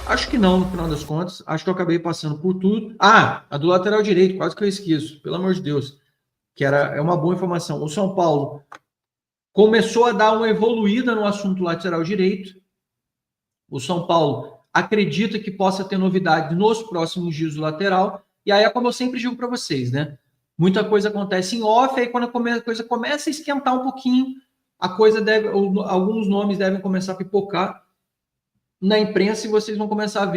Acho que não, no final das contas. Acho que eu acabei passando por tudo. Ah, a do lateral direito, quase que eu esqueço. Pelo amor de Deus. É uma boa informação. O São Paulo começou a dar uma evoluída no assunto lateral direito. O São Paulo acredita que possa ter novidade nos próximos dias do lateral. E aí é como eu sempre digo para vocês, né? Muita coisa acontece em off, aí quando a coisa começa a esquentar um pouquinho, alguns nomes devem começar a pipocar na imprensa e vocês vão começar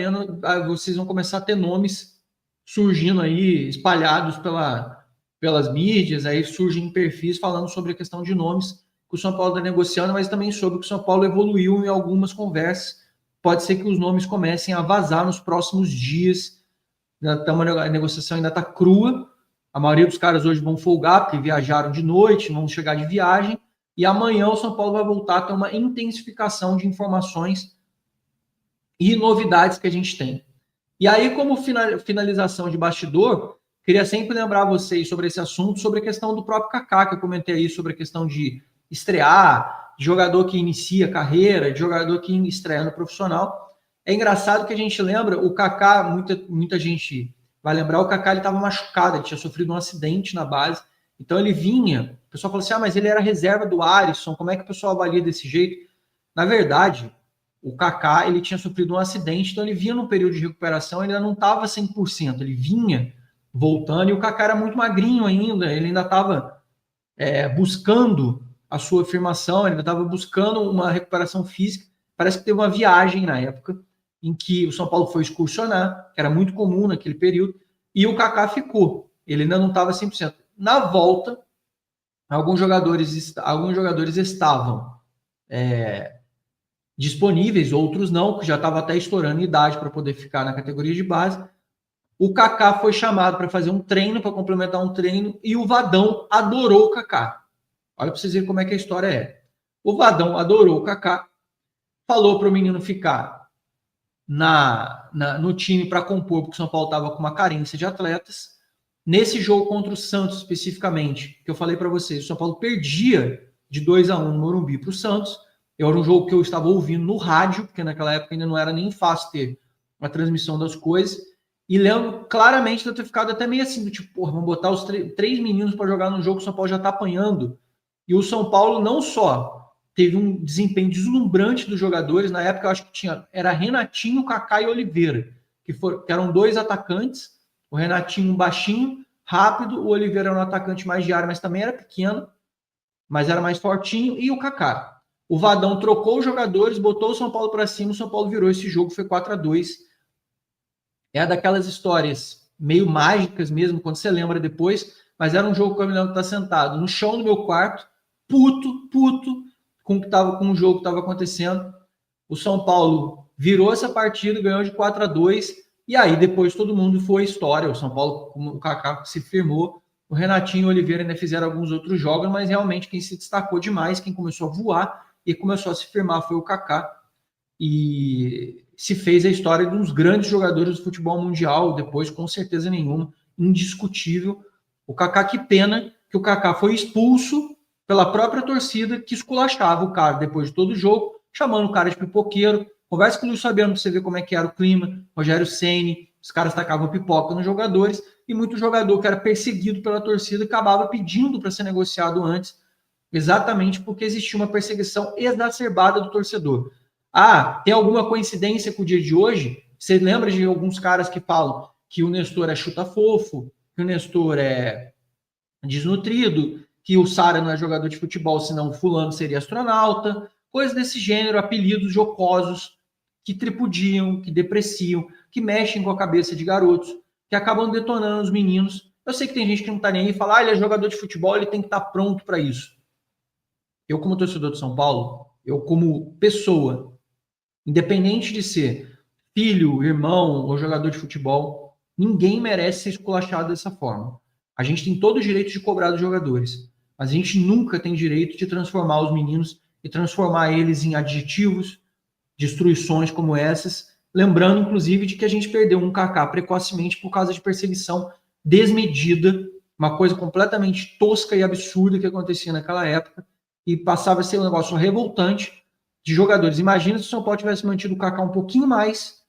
vocês vão começar a ter nomes surgindo aí, espalhados pelas mídias, aí surgem perfis falando sobre a questão de nomes que o São Paulo está negociando, mas também sobre que o São Paulo evoluiu em algumas conversas. Pode ser que os nomes comecem a vazar nos próximos dias. A negociação ainda está crua. A maioria dos caras hoje vão folgar, porque viajaram de noite, vão chegar de viagem. E amanhã o São Paulo vai voltar a ter uma intensificação de informações e novidades que a gente tem. E aí, como finalização de bastidor, queria sempre lembrar vocês sobre esse assunto, sobre a questão do próprio Kaká, que eu comentei aí sobre a questão de estrear, de jogador que inicia carreira, de jogador que estreia no profissional. É engraçado que a gente lembra, o Kaká, muita gente vai lembrar, o Kaká estava machucado, ele tinha sofrido um acidente na base, então ele vinha, o pessoal falou assim, mas ele era reserva do Alisson, como é que o pessoal avalia desse jeito? Na verdade, o Kaká, ele tinha sofrido um acidente, então ele vinha num período de recuperação, ele ainda não estava 100%, ele vinha voltando, e o Kaká era muito magrinho ainda, ele ainda estava buscando a sua afirmação, ele ainda estava buscando uma recuperação física. Parece que teve uma viagem na época em que o São Paulo foi excursionar, que era muito comum naquele período, e o Kaká ficou, ele ainda não estava 100%. Na volta, alguns jogadores estavam disponíveis, outros não, que já estava até estourando idade para poder ficar na categoria de base. O Kaká foi chamado para fazer um treino, para complementar um treino, e o Vadão adorou o Kaká. Olha para vocês verem como é que a história é. O Vadão adorou o Kaká, falou para o menino ficar no time para compor, porque o São Paulo estava com uma carência de atletas. Nesse jogo contra o Santos, especificamente, que eu falei para vocês, o São Paulo perdia de 2-1 no Morumbi para o Santos. Era um jogo que eu estava ouvindo no rádio, porque naquela época ainda não era nem fácil ter uma transmissão das coisas. E lembro claramente de eu ter ficado até meio assim, do tipo, porra, vamos botar os três meninos para jogar num jogo que o São Paulo já está apanhando. E o São Paulo não só teve um desempenho deslumbrante dos jogadores, na época eu acho que era Renatinho, Kaká e Oliveira, que eram dois atacantes, o Renatinho baixinho, rápido, o Oliveira era um atacante mais de área, mas também era pequeno, mas era mais fortinho, e o Kaká. O Vadão trocou os jogadores, botou o São Paulo para cima, o São Paulo virou esse jogo, foi 4-2. É daquelas histórias meio mágicas mesmo, quando você lembra depois, mas era um jogo que eu me lembro de estar sentado no chão do meu quarto, puto, com o jogo que estava acontecendo. O São Paulo virou essa partida, ganhou de 4-2, e aí depois todo mundo foi história. O São Paulo, o Kaká se firmou, o Renatinho e o Oliveira ainda fizeram alguns outros jogos, mas realmente quem se destacou demais, quem começou a voar e começou a se firmar foi o Kaká, e se fez a história de uns grandes jogadores do futebol mundial, depois, com certeza nenhuma, indiscutível. O Kaká, que pena que o Kaká foi expulso pela própria torcida, que esculachava o cara depois de todo o jogo, chamando o cara de pipoqueiro. Conversa com o Luiz Fabiano para você ver como é que era o clima. Rogério Ceni, os caras tacavam pipoca nos jogadores, e muito jogador que era perseguido pela torcida acabava pedindo para ser negociado antes, exatamente porque existia uma perseguição exacerbada do torcedor. Ah, tem alguma coincidência com o dia de hoje? Você lembra de alguns caras que falam que o Nestor é chuta-fofo, que o Nestor é desnutrido, que o Sara não é jogador de futebol, senão o fulano seria astronauta, coisas desse gênero, apelidos jocosos que tripudiam, que depreciam, que mexem com a cabeça de garotos, que acabam detonando os meninos. Eu sei que tem gente que não tá nem aí e fala, ele é jogador de futebol, ele tem que estar pronto para isso. Eu, como torcedor de São Paulo, eu como pessoa, independente de ser filho, irmão ou jogador de futebol, ninguém merece ser esculachado dessa forma. A gente tem todo o direito de cobrar dos jogadores, mas a gente nunca tem direito de transformar os meninos e transformar eles em adjetivos, destruições como essas, lembrando, inclusive, de que a gente perdeu um Kaká precocemente por causa de perseguição desmedida, uma coisa completamente tosca e absurda que acontecia naquela época, e passava a ser um negócio revoltante de jogadores. Imagina se o São Paulo tivesse mantido o Kaká um pouquinho mais,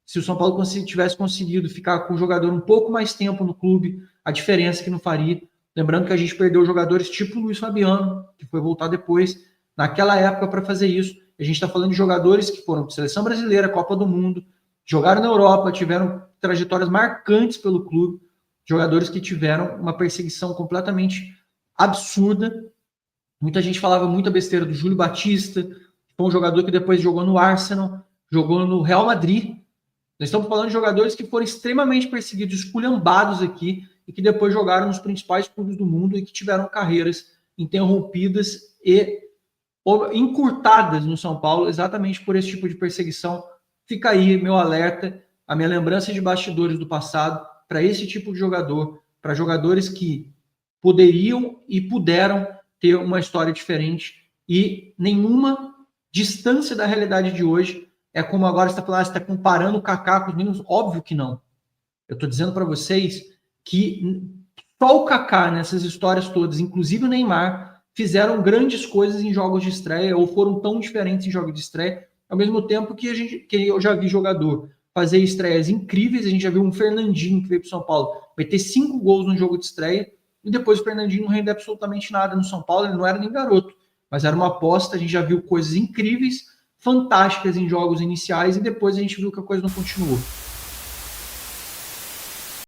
se o São Paulo tivesse conseguido ficar com o jogador um pouco mais tempo no clube, a diferença que não faria. Lembrando que a gente perdeu jogadores tipo o Luiz Fabiano, que foi voltar depois, naquela época para fazer isso. A gente está falando de jogadores que foram seleção brasileira, Copa do Mundo, jogaram na Europa, tiveram trajetórias marcantes pelo clube, jogadores que tiveram uma perseguição completamente absurda. Muita gente falava muita besteira do Júlio Batista, que foi um jogador que depois jogou no Arsenal, jogou no Real Madrid. Nós estamos falando de jogadores que foram extremamente perseguidos, esculhambados aqui, e que depois jogaram nos principais clubes do mundo e que tiveram carreiras interrompidas e encurtadas no São Paulo, exatamente por esse tipo de perseguição. Fica aí meu alerta, a minha lembrança de bastidores do passado para esse tipo de jogador, para jogadores que poderiam e puderam ter uma história diferente e nenhuma distância da realidade de hoje. É como agora você está falando, você está comparando o Kaká com os meninos. Óbvio que não. Eu estou dizendo para vocês que só o Kaká nessas histórias todas, inclusive o Neymar, fizeram grandes coisas em jogos de estreia ou foram tão diferentes em jogos de estreia, ao mesmo tempo que eu já vi jogador fazer estreias incríveis. A gente já viu um Fernandinho que veio para o São Paulo meter 5 gols no jogo de estreia e depois o Fernandinho não rende absolutamente nada no São Paulo. Ele não era nem garoto, mas era uma aposta. A gente já viu coisas incríveis, fantásticas em jogos iniciais e depois a gente viu que a coisa não continuou.